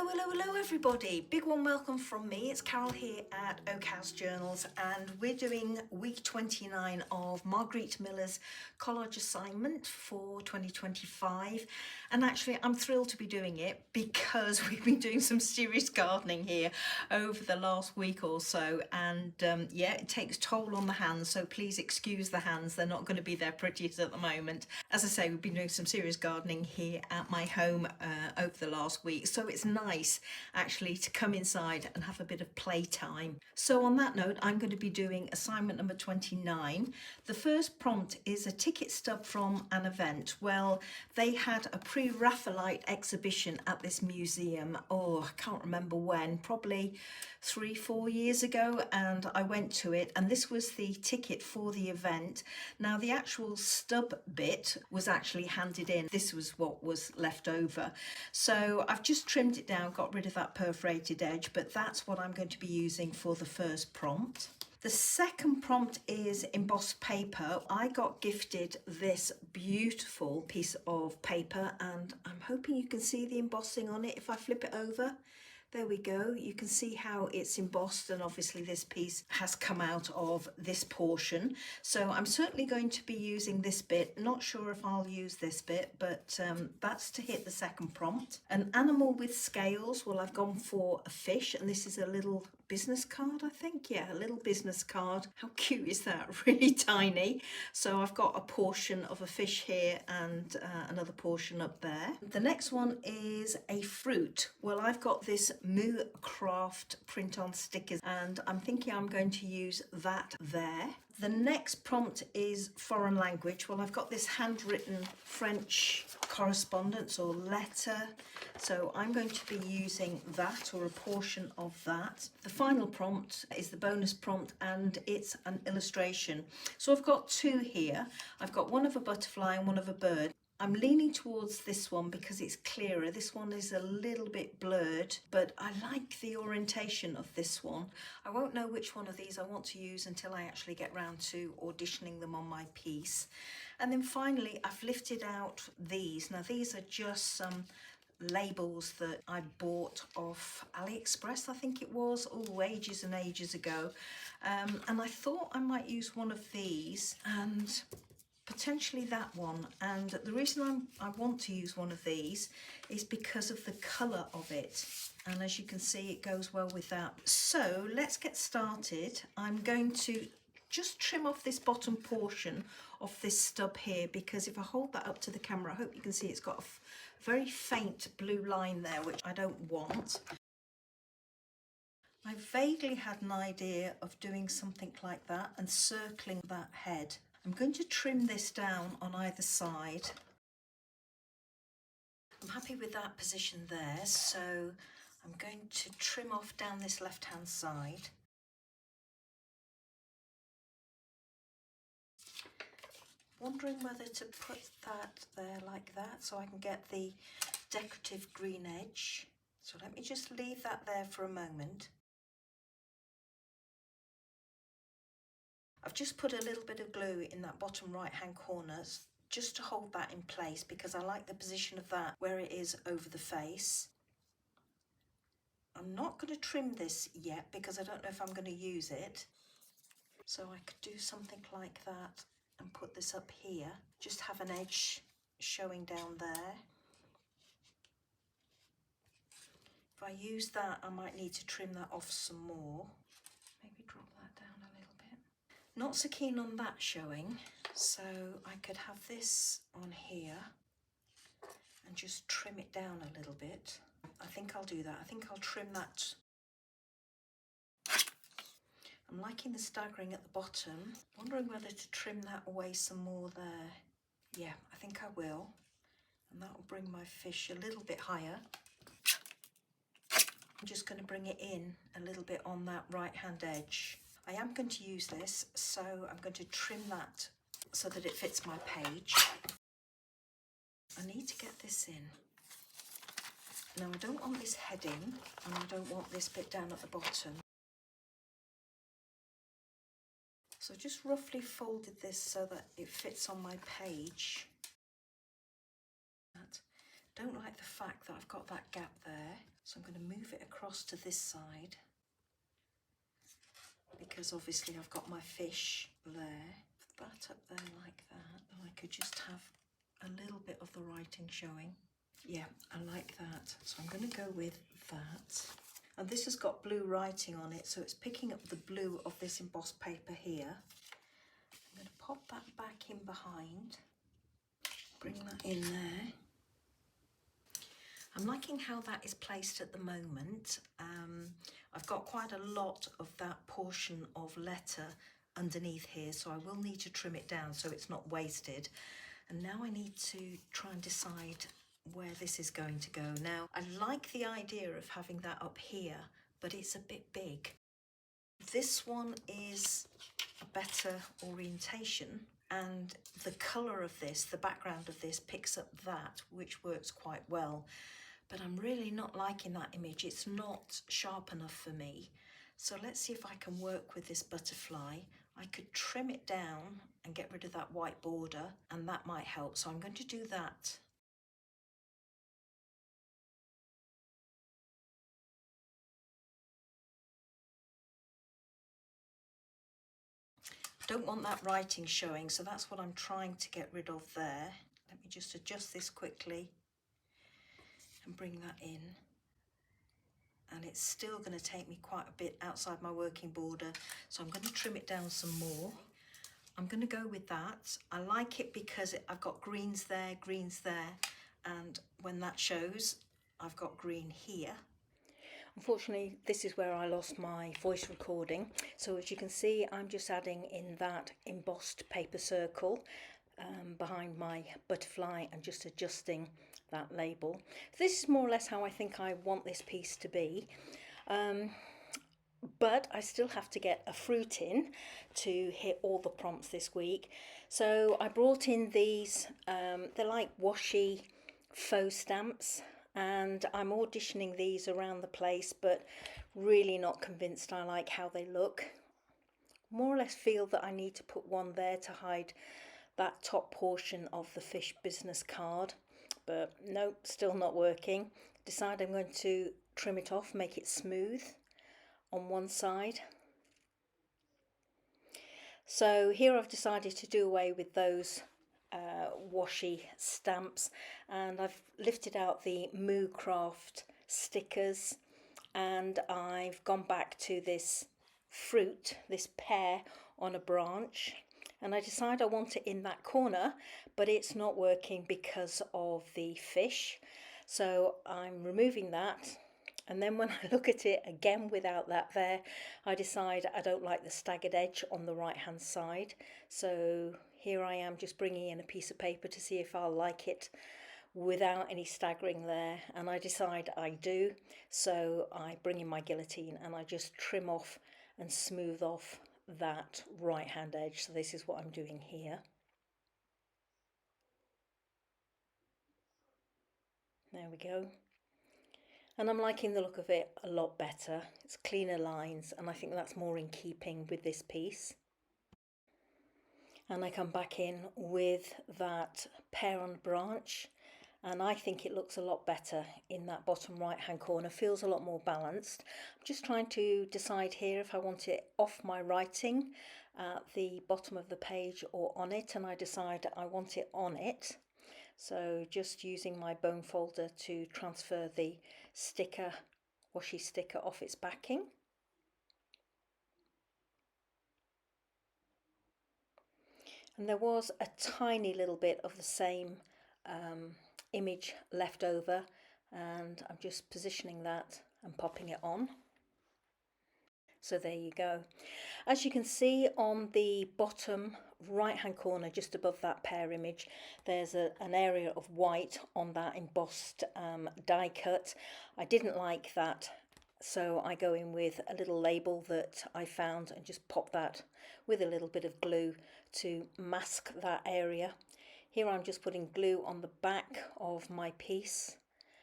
Hello everybody. Big warm welcome from me. It's Carol here at Oakhouse Journals and we're doing week 29 of Margarete Miller's collage assignment for 2025. And actually I'm thrilled to be doing it because we've been doing some serious gardening here over the last week or so, and yeah, it takes toll on the hands, so please excuse the hands. They're not going to be their prettiest at the moment. As I say, we've been doing some serious gardening here at my home over the last week, so it's nice actually to come inside and have a bit of playtime. So on that note, I'm going to be doing assignment number 29. The first prompt is a ticket stub from an event. Well, they had a pre-Raphaelite exhibition at this museum, oh, I can't remember when, probably 3-4 years ago, and I went to it, and this was the ticket for the event. Now the actual stub bit was actually handed in. This was what was left over, so I've just trimmed it down, got rid of that perforated edge, but that's what I'm going to be using for the first prompt. The second prompt is embossed paper. I got gifted this beautiful piece of paper and I'm hoping you can see the embossing on it if I flip it over. There we go, you can see how it's embossed, and obviously this piece has come out of this portion. So I'm certainly going to be using this bit. Not sure if I'll use this bit, but that's to hit the second prompt. An animal with scales, well, I've gone for a fish, and this is a little business card, I think. Yeah, a little business card. How cute is that? Really tiny. So I've got a portion of a fish here and another portion up there. The next one is a fruit. Well, I've got this MuCraft print on stickers and I'm thinking I'm going to use that there. The next prompt is foreign language. Well, I've got this handwritten French correspondence or letter, so I'm going to be using that or a portion of that. The final prompt is the bonus prompt and it's an illustration. So I've got two here. I've got one of a butterfly and one of a bird. I'm leaning towards this one because it's clearer. This one is a little bit blurred, but I like the orientation of this one. I won't know which one of these I want to use until I actually get round to auditioning them on my piece. And then finally, I've lifted out these. Now these are just some labels that I bought off AliExpress, I think it was, oh, ages and ages ago. And I thought I might use one of these and potentially that one, and the reason I want to use one of these is because of the colour of it, and as you can see it goes well with that. So let's get started. I'm going to just trim off this bottom portion of this stub here, because if I hold that up to the camera, I hope you can see it's got a very faint blue line there, which I don't want. I vaguely had an idea of doing something like that and circling that head. I'm going to trim this down on either side. I'm happy with that position there, so I'm going to trim off down this left hand side. Wondering whether to put that there like that so I can get the decorative green edge. So let me just leave that there for a moment. I've just put a little bit of glue in that bottom right hand corner just to hold that in place because I like the position of that where it is over the face. I'm not going to trim this yet because I don't know if I'm going to use it. So I could do something like that and put this up here. Just have an edge showing down there. If I use that, I might need to trim that off some more. Maybe drop that down a little bit. Not so keen on that showing, so I could have this on here and just trim it down a little bit. I think I'll do that. I think I'll trim that. I'm liking the staggering at the bottom. Wondering whether to trim that away some more there. Yeah, I think I will. And that will bring my fish a little bit higher. I'm just going to bring it in a little bit on that right hand edge. I am going to use this, so I'm going to trim that so that it fits my page. I need to get this in. Now I don't want this heading, and I don't want this bit down at the bottom. So just roughly folded this so that it fits on my page. don't like the fact that I've got that gap there, so I'm going to move it across to this side, because obviously I've got my fish there. That up there like that, and I could just have a little bit of the writing showing. Yeah, I like that. So I'm going to go with that. And this has got blue writing on it, so it's picking up the blue of this embossed paper here. I'm going to pop that back in behind, bring that in there. I'm liking how that is placed at the moment. I've got quite a lot of that portion of letter underneath here, so I will need to trim it down so it's not wasted. And now I need to try and decide where this is going to go. Now, I like the idea of having that up here, but it's a bit big. This one is a better orientation, and the colour of this, the background of this, picks up that, which works quite well. But I'm really not liking that image. It's not sharp enough for me. So let's see if I can work with this butterfly. I could trim it down and get rid of that white border, and that might help. So I'm going to do that. Don't want that writing showing, so that's what I'm trying to get rid of there. Let me just adjust this quickly and bring that in. And it's still going to take me quite a bit outside my working border, so I'm going to trim it down some more. I'm going to go with that. I like it because I've got greens there, and when that shows, I've got green here. Unfortunately, this is where I lost my voice recording. So as you can see, I'm just adding in that embossed paper circle behind my butterfly and just adjusting that label. This is more or less how I think I want this piece to be. But I still have to get a fruit in to hit all the prompts this week. So I brought in these, they're like washi faux stamps, and I'm auditioning these around the place, but really not convinced I like how they look. More or less feel that I need to put one there to hide that top portion of the fish business card, but no, still not working. Decide I'm going to trim it off, make it smooth on one side. So here I've decided to do away with those washi stamps, and I've lifted out the MuCraft stickers, and I've gone back to this fruit, this pear on a branch, and I decide I want it in that corner, but it's not working because of the fish. So I'm removing that. And then when I look at it again without that there, I decide I don't like the staggered edge on the right hand side. So here I am just bringing in a piece of paper to see if I'll like it without any staggering there. And I decide I do. So I bring in my guillotine and I just trim off and smooth off that right hand edge. So this is what I'm doing here. There we go. And I'm liking the look of it a lot better. It's cleaner lines, and I think that's more in keeping with this piece. And I come back in with that pear on branch, and I think it looks a lot better in that bottom right hand corner. Feels a lot more balanced. I'm just trying to decide here if I want it off my writing at the bottom of the page or on it, and I decide I want it on it. So just using my bone folder to transfer the sticker, washi sticker, off its backing. And there was a tiny little bit of the same image left over, and I'm just positioning that and popping it on. So there you go. As you can see on the bottom right hand corner, just above that pear image, there's an area of white on that embossed die cut. I didn't like that, so I go in with a little label that I found and just pop that with a little bit of glue to mask that area. Here I'm just putting glue on the back of my piece,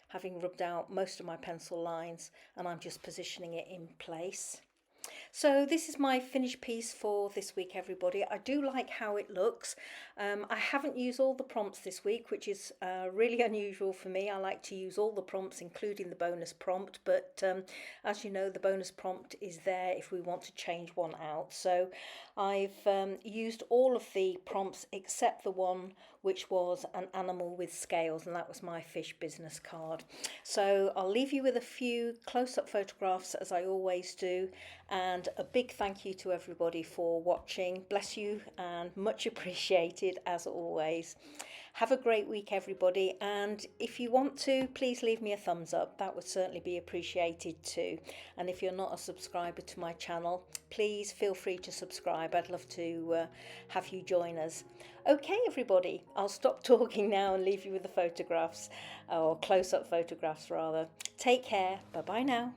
having rubbed out most of my pencil lines, and I'm just positioning it in place. So this is my finished piece for this week, everybody. I do like how it looks. I haven't used all the prompts this week, which is really unusual for me. I like to use all the prompts, including the bonus prompt, but as you know, the bonus prompt is there if we want to change one out. So I've used all of the prompts except the one which was an animal with scales, and that was my fish business card. So I'll leave you with a few close-up photographs, as I always do, and a big thank you to everybody for watching. Bless you and much appreciated as always. Have a great week, everybody, and if you want to, please leave me a thumbs up. That would certainly be appreciated too. And if you're not a subscriber to my channel, please feel free to subscribe. I'd love to have you join us. Okay, everybody, I'll stop talking now and leave you with the photographs, or close-up photographs rather. Take care. Bye bye now.